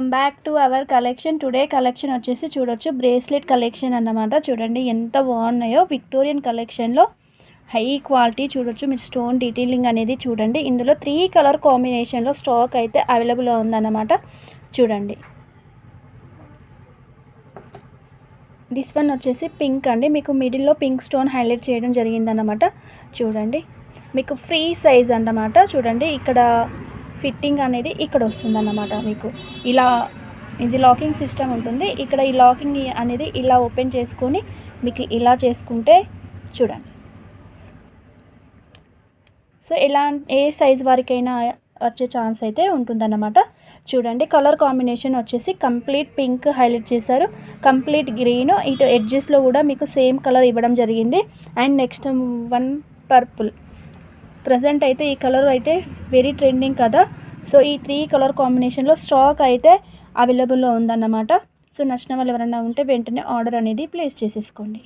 Welcome back to our collection. Today collection వచ్చేసి చూడొచ్చు bracelet collection అన్నమాట. చూడండి ఎంత బాగున్నాయో. విక్టోరియన్ కలెక్షన్లో హై క్వాలిటీ చూడొచ్చు. మీరు స్టోన్ డీటెయిలింగ్ అనేది చూడండి. ఇందులో 3 కలర్ కాంబినేషన్లో స్టాక్ అయితే అవైలబుల్ ఉందన్నమాట. చూడండి దిస్ వన్ వచ్చేసి పింక్ అండి. మీకు మిడిల్లో పింక్ స్టోన్ హైలైట్ చేయడం జరిగిందన్నమాట. చూడండి మీకు ఫ్రీ సైజ్ అన్నమాట. చూడండి ఇక్కడ ఫిట్టింగ్ అనేది ఇక్కడ వస్తుందన్నమాట. మీకు ఇలా ఇది లాకింగ్ సిస్టమ్ ఉంటుంది. ఇక్కడ ఈ లాకింగ్ అనేది ఇలా ఓపెన్ చేసుకొని మీకు ఇలా చేసుకుంటే చూడండి. సో ఇలా ఏ సైజ్ వారికైనా వచ్చే ఛాన్స్ అయితే ఉంటుందన్నమాట. చూడండి కలర్ కాంబినేషన్ వచ్చేసి కంప్లీట్ పింక్ హైలైట్ చేశారు, కంప్లీట్ గ్రీన్, ఇటు ఎడ్జెస్లో కూడా మీకు సేమ్ కలర్ ఇవ్వడం జరిగింది. And next one purple. Present అయితే ఈ కలర్ అయితే వెరీ ట్రెండింగ్ కదా. సో ఈ 3 కలర్ కాంబినేషన్లో స్టాక్ అయితే అవైలబుల్లో ఉందన్నమాట. సో నచ్చిన వాళ్ళు ఎవరైనా ఉంటే వెంటనే ఆర్డర్ అనేది ప్లేస్ చేసేసుకోండి.